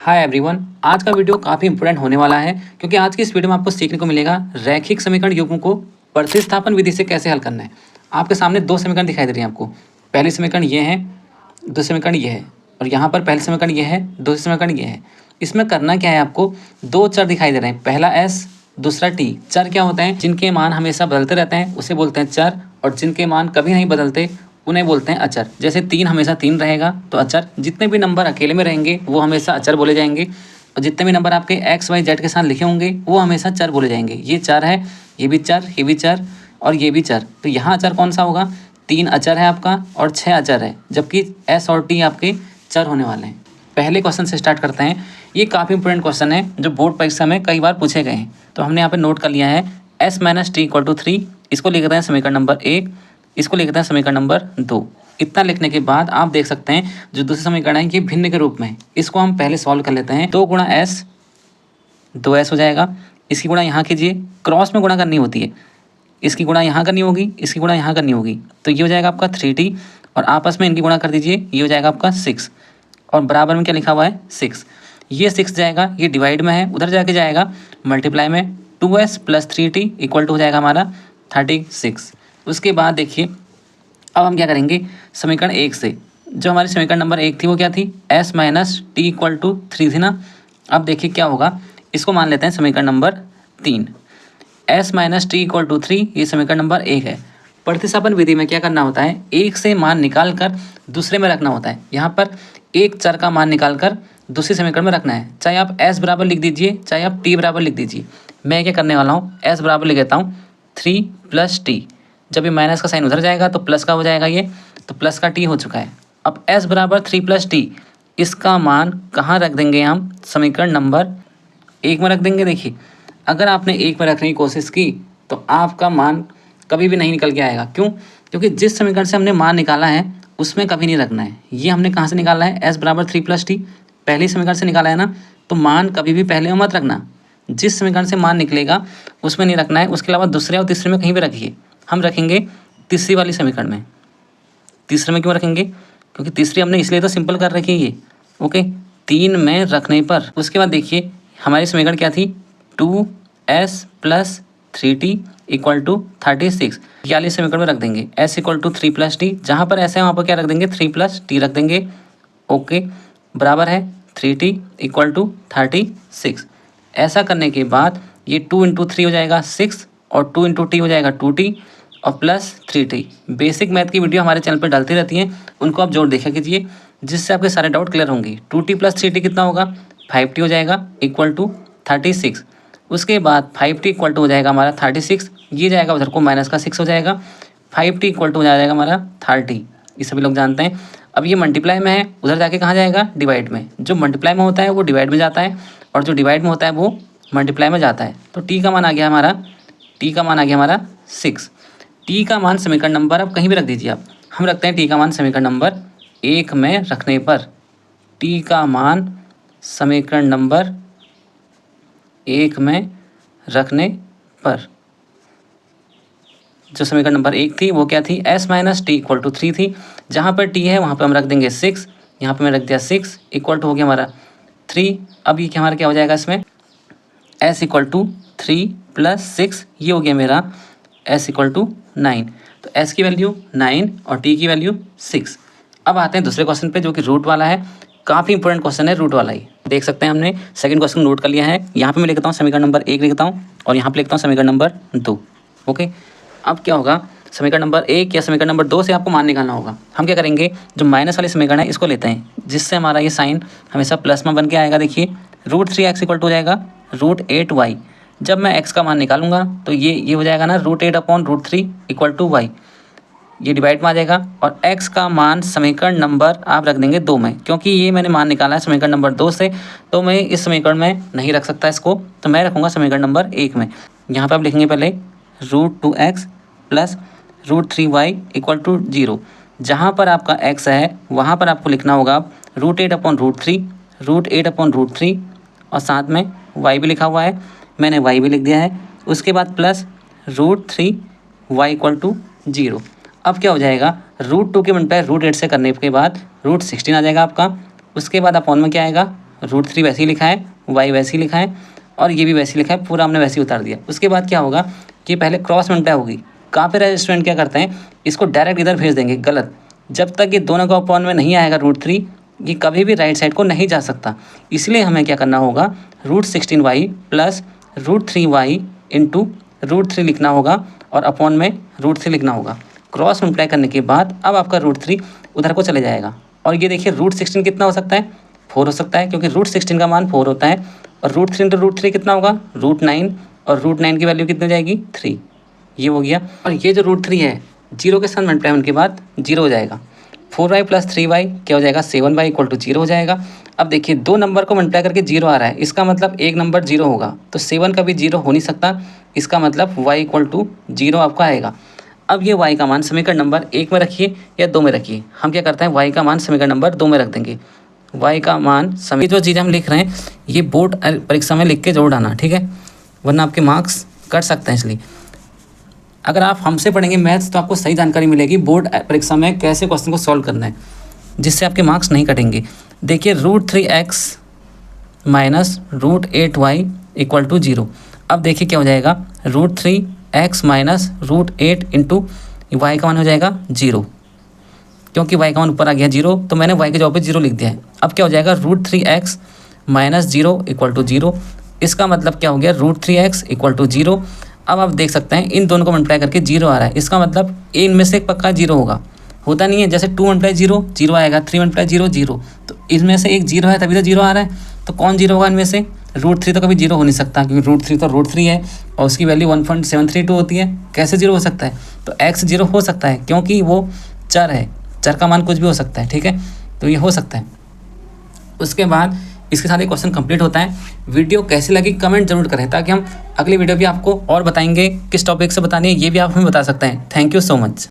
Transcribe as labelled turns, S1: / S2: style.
S1: Hi everyone, आज का video काफ़ी इंपॉर्टेंट होने वाला है क्योंकि आज की इस वीडियो में आपको सीखने को मिलेगा रैखिक समीकरण युग्मों को प्रतिस्थापन विधि से कैसे हल करना है। आपके सामने दो समीकरण दिखाई दे रही हैं आपको। पहली समीकरण ये है, दूसरी समीकरण ये है और यहाँ पर पहली समीकरण ये है, दूसरी समीकरण ये है। इसमें करना क्या है, आपको दो चर दिखाई दे रहे हैं, पहला एस दूसरा टी। चर क्या होते हैं? जिनके मान हमेशा बदलते रहते हैं उसे बोलते हैं चर, और जिनके मान कभी नहीं बदलते उन्हें बोलते हैं अचर। जैसे 3 हमेशा 3 रहेगा तो अचर, जितने भी नंबर अकेले में रहेंगे वो हमेशा अचर बोले जाएंगे, और जितने भी नंबर आपके एक्स वाई जेड के साथ लिखे होंगे वो हमेशा चर बोले जाएंगे। ये चर है, ये भी चर, ये भी चर और ये भी चर। तो यहाँ अचर कौन सा होगा? 3 अचर है आपका और 6 अचर है, जबकि एस और टी आपके चर होने वाले हैं। पहले क्वेश्चन से स्टार्ट करते हैं। ये काफ़ी इंपॉर्टेंट क्वेश्चन है जो बोर्ड परीक्षा में कई बार पूछे गए हैं, तो हमने यहाँ पे नोट कर लिया है। S minus T equal to 3, इसको लिखते हैं समीकरण नंबर 1, इसको लिखते हैं समीकरण नंबर 2। इतना लिखने के बाद आप देख सकते हैं जो दूसरी समीकरण है ये भिन्न के रूप में, इसको हम पहले सॉल्व कर लेते हैं। 2 गुणा एस 2s हो जाएगा। इसकी गुणा यहाँ कीजिए, क्रॉस में गुणा करनी होती है, इसकी गुणा यहाँ करनी होगी, इसकी गुणा यहाँ करनी होगी, तो ये हो जाएगा आपका 3t, और आपस में इनकी गुणा कर दीजिए, ये हो जाएगा आपका 6, और बराबर में क्या लिखा हुआ है 6। ये 6 जाएगा, ये डिवाइड में है, उधर जाके जाएगा मल्टीप्लाई में। 2s plus 3t equal to हो जाएगा हमारा 36। उसके बाद देखिए अब हम क्या करेंगे, समीकरण 1 से, जो हमारी समीकरण नंबर 1 थी वो क्या थी? s minus T equal to 3 थी ना। अब देखिए क्या होगा, इसको मान लेते हैं समीकरण number 3। s minus T equal to 3 ये समीकरण नंबर 1 है। प्रतिस्थापन विधि में क्या करना होता है, एक से मान निकाल कर दूसरे में रखना होता है। यहाँ पर एक चर का मान निकाल कर दूसरे समीकरण में रखना है, चाहे आप s बराबर लिख दीजिए, चाहे आप t बराबर लिख दीजिए। मैं क्या करने वाला हूँ, s बराबर लिख देता हूँ 3 प्लस टी। जब ये माइनस का साइन उधर जाएगा तो प्लस का हो जाएगा, ये तो प्लस का टी हो चुका है। अब s बराबर 3 प्लस टी, इसका मान कहाँ रख देंगे हम? समीकरण नंबर 1 में रख देंगे। देखिए अगर आपने 1 में रखने की कोशिश की तो आपका मान कभी भी नहीं निकल के आएगा। क्यों? क्योंकि जिस समीकरण से हमने मान निकाला है उसमें कभी नहीं रखना है। ये हमने कहाँ से निकाला है? s बराबर 3 प्लस टी, पहले समीकरण से निकाला है ना, तो मान कभी भी पहले में मत रखना। जिस समीकरण से मान निकलेगा उसमें नहीं रखना है, उसके अलावा दूसरे और तीसरे में कहीं भी रखिए। हम रखेंगे तीसरी वाली समीकरण में। तीसरे में क्यों रखेंगे? क्योंकि तीसरी हमने इसलिए तो सिंपल कर रखी है ये, ओके, 3 में रखने पर। उसके बाद देखिए हमारी समीकरण क्या थी, 2s plus 3t equal to 36, ये वाली समीकरण में रख देंगे s equal to 3 plus T. जहाँ पर s है वहाँ पर क्या रख देंगे, 3 प्लस टी रख देंगे, ओके, बराबर है 3t इक्वल टू 36। ऐसा करने के बाद ये 2 इंटू 3 हो जाएगा 6, और 2 इंटू टी हो जाएगा 2t, और प्लस 3t। बेसिक मैथ की वीडियो हमारे चैनल पर डालती रहती हैं, उनको आप जोड़ देखा कीजिए, जिससे आपके सारे डाउट क्लियर होंगे। 2t प्लस 3t कितना होगा? 5t हो जाएगा इक्वल टू 36। उसके बाद 5t इक्वल टू हो जाएगा हमारा 36, ये जाएगा उधर को माइनस का 6 हो जाएगा, 5t इक्वल टू हो जाएगा हमारा 30। ये सभी लोग जानते हैं। अब ये मल्टीप्लाई में है, उधर जाके कहाँ जाएगा? डिवाइड में। जो मल्टीप्लाई में होता है वो डिवाइड में जाता है, और जो डिवाइड में होता है वो मल्टीप्लाई में जाता है। तो t का मान आ गया हमारा, t का मान आ गया हमारा 6। टी का मान समीकरण नंबर अब कहीं भी रख दीजिए आप। हम रखते हैं टी का मान समीकरण नंबर 1 में रखने पर, टी का मान समीकरण नंबर 1 में रखने पर, जो समीकरण नंबर 1 थी वो क्या थी? s minus T equal to 3 थी। जहाँ पर t है वहाँ पर हम रख देंगे 6, यहाँ पर मैं रख दिया 6 इक्वल टू हो गया हमारा 3। अब ये हमारा क्या हो जाएगा इसमें, s इक्वल टू 3 प्लस 6, ये हो गया मेरा s इक्वल टू 9। तो s की वैल्यू 9 और t की वैल्यू 6। अब आते हैं दूसरे क्वेश्चन पे जो कि रूट वाला है। काफ़ी इंपॉर्टेंट क्वेश्चन है रूट वाला ही। देख सकते हैं हमने सेकंड क्वेश्चन नोट कर लिया है। यहाँ पे मैं लिखता हूँ समीकरण नंबर 1 लिखता हूँ, और यहाँ पे लिखता हूँ समीकरण नंबर 2, ओके। अब क्या होगा, समीकरण नंबर 1 या समीकरण नंबर 2 से आपको मान निकालना होगा। हम क्या करेंगे, जो माइनस वाली समीकरण है इसको लेते हैं, जिससे हमारा ये साइन हमेशा प्लस में बन के आएगा। देखिए √3x इक्वल टू हो जाएगा √8y। जब मैं x का मान निकालूंगा तो ये हो जाएगा ना √8 अपॉन √3 इक्वल टू y, ये डिवाइड में आ जाएगा। और x का मान समीकरण नंबर आप रख देंगे 2 में, क्योंकि ये मैंने मान निकाला है समीकरण नंबर 2 से, तो मैं इस समीकरण में नहीं रख सकता इसको, तो मैं रखूँगा समीकरण नंबर 1 में। यहाँ पर आप लिखेंगे पहले √2x plus √3y equal to 0। जहाँ पर आपका x है वहाँ पर आपको लिखना होगा अब √8 अपॉन √3, √8 अपॉन √3, और साथ में y भी लिखा हुआ है, मैंने y भी लिख दिया है। उसके बाद प्लस √3y इक्वल टू 0। अब क्या हो जाएगा, √2 के मल्टीप्लाई √8 से करने के बाद √16 आ जाएगा आपका। उसके बाद अपॉन में क्या आएगा, √3 वैसे ही लिखा है, y वैसे ही लिखा है और ये भी वैसे ही लिखा है, पूरा हमने वैसे ही उतार दिया। उसके बाद क्या होगा कि पहले क्रॉस मल्टीप्लाई होगी। कहाँ पे स्टूडेंट क्या करते हैं, इसको डायरेक्ट इधर भेज देंगे, गलत। जब तक ये दोनों का अपॉन में नहीं आएगा √3, ये कभी भी राइट साइड को नहीं जा सकता। इसलिए हमें क्या करना होगा, √16y प्लस √3y इंटू √3 लिखना होगा और अपॉन में √3 लिखना होगा। क्रॉस मल्टीप्लाई करने के बाद अब आपका √3 उधर को चले जाएगा। और ये देखिए √16 कितना हो सकता है, 4 हो सकता है, क्योंकि √16 का मान 4 होता है। और √3 इंटू √3 कितना होगा, √9, और √9 की वैल्यू कितनी हो जाएगी, 3। ये हो गया। और ये जो √3 है, 0 के साथ मल्टीप्लाई होने के बाद 0 हो जाएगा। 4y प्लस 3y क्या हो जाएगा, 7y इक्वल टू 0 हो जाएगा। अब देखिए 2 नंबर को मल्टीप्लाई करके 0 आ रहा है, इसका मतलब एक नंबर 0 होगा, तो 7 का भी 0 हो नहीं सकता। इसका मतलब y इक्वल टू 0 आपका आएगा। अब ये y का मान समीकरण नंबर 1 में रखिए या 2 में रखिए। हम क्या करते हैं, y का मान समीकरण नंबर 2 में रख देंगे। y का मान जो चीज़ें हम लिख रहे हैं ये बोर्ड परीक्षा में लिख के जरूर आना, ठीक है, वरना आपके मार्क्स कट सकते हैं। इसलिए अगर आप हमसे पढ़ेंगे मैथ्स तो आपको सही जानकारी मिलेगी बोर्ड परीक्षा में कैसे क्वेश्चन को सॉल्व करना है, जिससे आपके मार्क्स नहीं कटेंगे। देखिए √3x minus √8y equal to 0। अब देखिए क्या हो जाएगा, √3x माइनस √8 इंटू y का मान हो जाएगा 0, क्योंकि y का मान ऊपर आ गया 0, तो मैंने y के जवाब पे 0 लिख दिया है। अब क्या हो जाएगा, √3x माइनस 0 इक्वल टू 0। इसका मतलब क्या हो गया, √3x इक्वल टू 0। अब आप देख सकते हैं इन दोनों को मल्टीप्लाई करके 0 आ रहा है, इसका मतलब इनमें से एक पक्का 0 होगा। होता नहीं है, जैसे 2 मल्टीप्लाई 0 0 आएगा, 3 मल्टीप्लाई 0 0, तो इसमें से एक 0 है तभी तो 0 आ रहा है। तो कौन 0 होगा इनमें से, √3 तो कभी 0 हो नहीं सकता, क्योंकि √3 तो √3 है और उसकी वैल्यू 1.732 होती है। कैसे 0 हो सकता है, तो x 0 हो सकता है, क्योंकि वो चर है, चर का मान कुछ भी हो सकता है, ठीक है, तो ये हो सकता है। उसके बाद इसके साथ एक क्वेश्चन कंप्लीट होता है। वीडियो कैसी लगी कमेंट जरूर करें, ताकि हम अगली वीडियो भी आपको और बताएंगे किस टॉपिक से बतानी है, ये भी आप हमें बता सकते हैं। Thank you so much.